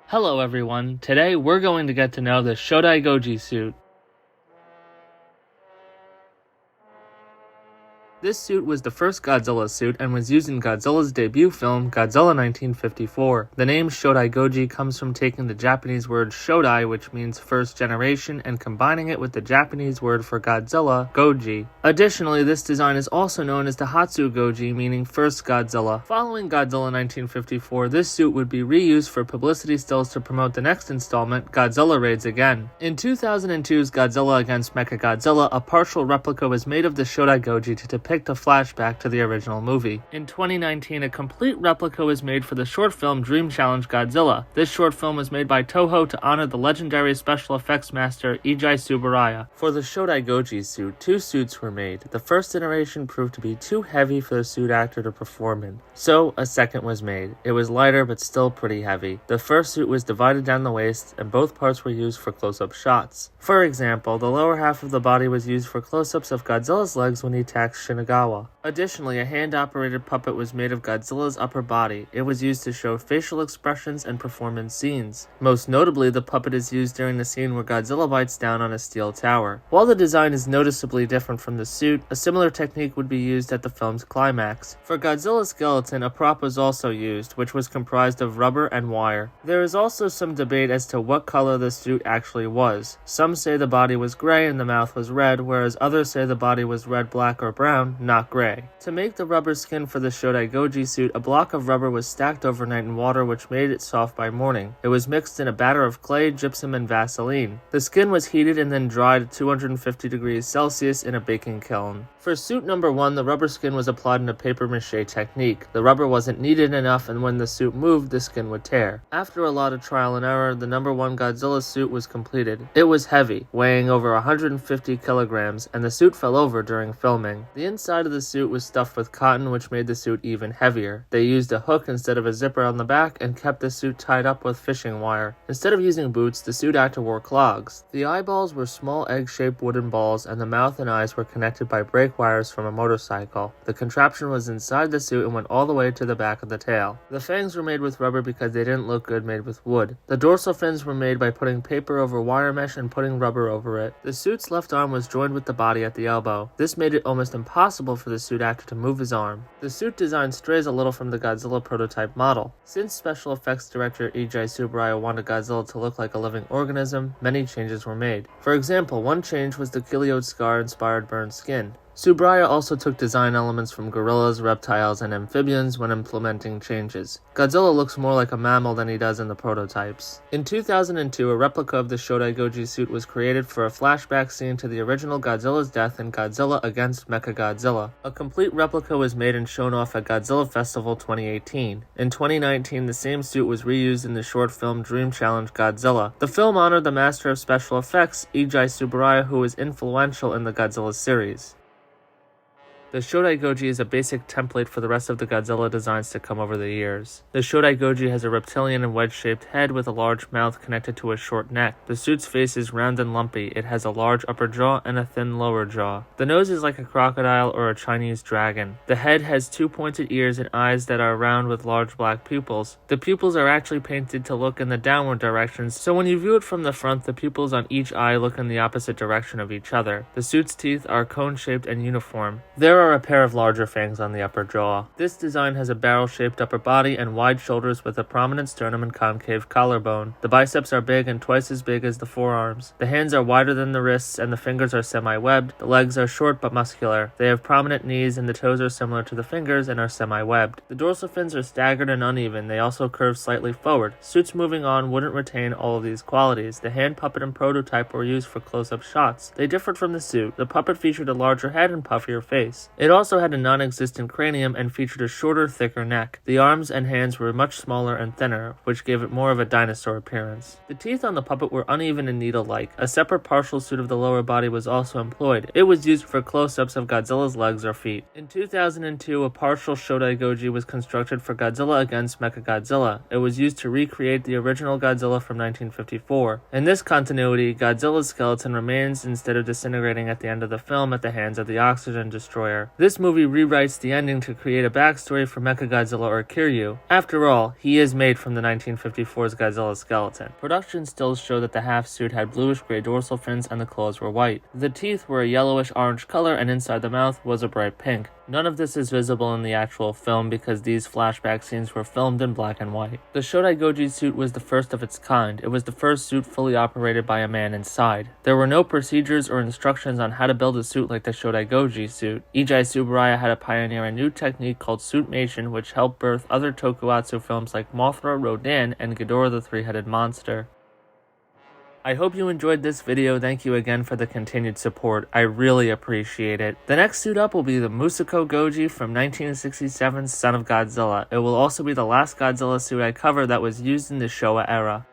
Hello everyone, today we're going to get to know the Shodaigoji suit. This suit was the first Godzilla suit and was used in Godzilla's debut film, Godzilla 1954. The name Shodaigoji comes from taking the Japanese word Shodai, which means first generation, and combining it with the Japanese word for Godzilla, Goji. Additionally, this design is also known as the Hatsugoji, meaning first Godzilla. Following Godzilla 1954, this suit would be reused for publicity stills to promote the next installment, Godzilla Raids Again. In 2002's Godzilla against Mechagodzilla, a partial replica was made of the Shodaigoji to depict a flashback to the original movie. In 2019, a complete replica was made for the short film Dream Challenge Godzilla. This short film was made by Toho to honor the legendary special effects master Eiji Tsuburaya. For the Shodaigoji suit, two suits were made. The first iteration proved to be too heavy for the suit actor to perform in, so a second was made. It was lighter but still pretty heavy. The first suit was divided down the waist, and both parts were used for close-up shots. For example, the lower half of the body was used for close-ups of Godzilla's legs when he attacked Shinagawa. Additionally, a hand-operated puppet was made of Godzilla's upper body. It was used to show facial expressions and perform in scenes. Most notably, the puppet is used during the scene where Godzilla bites down on a steel tower. While the design is noticeably different from the suit, a similar technique would be used at the film's climax. For Godzilla's skeleton, a prop was also used, which was comprised of rubber and wire. There is also some debate as to what color the suit actually was. Some say the body was gray and the mouth was red, whereas others say the body was red, black, or brown, not gray. To make the rubber skin for the Shodaigoji suit, a block of rubber was stacked overnight in water, which made it soft by morning. It was mixed in a batter of clay, gypsum, and Vaseline. The skin was heated and then dried at 250 degrees Celsius in a baking kiln. For suit number 1, the rubber skin was applied in a papier-mâché technique. The rubber wasn't kneaded enough, and when the suit moved, the skin would tear. After a lot of trial and error, the number 1 Godzilla suit was completed. It was heavy, weighing over 150 kilograms, and the suit fell over during filming. The inside of the suit was stuffed with cotton, which made the suit even heavier. They used a hook instead of a zipper on the back and kept the suit tied up with fishing wire. Instead of using boots, the suit actor wore clogs. The eyeballs were small egg-shaped wooden balls, and the mouth and eyes were connected by brake wires from a motorcycle. The contraption was inside the suit and went all the way to the back of the tail. The fangs were made with rubber because they didn't look good made with wood. The dorsal fins were made by putting paper over wire mesh and putting rubber over it. The suit's left arm was joined with the body at the elbow. This made it almost impossible for the suit actor to move his arm. The suit design strays a little from the Godzilla prototype model. Since special effects director Eiji Tsuburaya wanted Godzilla to look like a living organism, many changes were made. For example, one change was the Killiode scar-inspired burned skin. Tsuburaya also took design elements from gorillas, reptiles, and amphibians when implementing changes. Godzilla looks more like a mammal than he does in the prototypes. In 2002, a replica of the Shodaigoji suit was created for a flashback scene to the original Godzilla's death in Godzilla against Mechagodzilla. A complete replica was made and shown off at Godzilla Festival 2018. In 2019, the same suit was reused in the short film Dream Challenge Godzilla. The film honored the master of special effects, Eiji Tsuburaya, who was influential in the Godzilla series. The Shodaigoji is a basic template for the rest of the Godzilla designs to come over the years. The Shodaigoji has a reptilian and wedge-shaped head with a large mouth connected to a short neck. The suit's face is round and lumpy. It has a large upper jaw and a thin lower jaw. The nose is like a crocodile or a Chinese dragon. The head has two pointed ears and eyes that are round with large black pupils. The pupils are actually painted to look in the downward direction, so when you view it from the front, the pupils on each eye look in the opposite direction of each other. The suit's teeth are cone-shaped and uniform. There are a pair of larger fangs on the upper jaw. This design has a barrel-shaped upper body and wide shoulders with a prominent sternum and concave collarbone. The biceps are big and twice as big as the forearms. The hands are wider than the wrists and the fingers are semi-webbed. The legs are short but muscular. They have prominent knees and the toes are similar to the fingers and are semi-webbed. The dorsal fins are staggered and uneven. They also curve slightly forward. Suits moving on wouldn't retain all of these qualities. The hand puppet and prototype were used for close-up shots. They differed from the suit. The puppet featured a larger head and puffier face. It also had a non-existent cranium and featured a shorter, thicker neck. The arms and hands were much smaller and thinner, which gave it more of a dinosaur appearance. The teeth on the puppet were uneven and needle-like. A separate partial suit of the lower body was also employed. It was used for close-ups of Godzilla's legs or feet. In 2002, a partial Shodaigoji was constructed for Godzilla against Mechagodzilla. It was used to recreate the original Godzilla from 1954. In this continuity, Godzilla's skeleton remains instead of disintegrating at the end of the film at the hands of the oxygen destroyer there. This movie rewrites the ending to create a backstory for Mechagodzilla or Kiryu. After all, he is made from the 1954's Godzilla skeleton. Production stills show that the half-suit had bluish-gray dorsal fins and the claws were white. The teeth were a yellowish-orange color and inside the mouth was a bright pink. None of this is visible in the actual film because these flashback scenes were filmed in black and white. The Shodaigoji suit was the first of its kind. It was the first suit fully operated by a man inside. There were no procedures or instructions on how to build a suit like the Shodaigoji suit. Ijai Tsuburaya had to pioneer a new technique called suitmation, which helped birth other tokusatsu films like Mothra, Rodan, and Ghidorah the Three-Headed Monster. I hope you enjoyed this video. Thank you again for the continued support. I really appreciate it. The next suit up will be the Musako Goji from 1967's Son of Godzilla. It will also be the last Godzilla suit I cover that was used in the Showa era.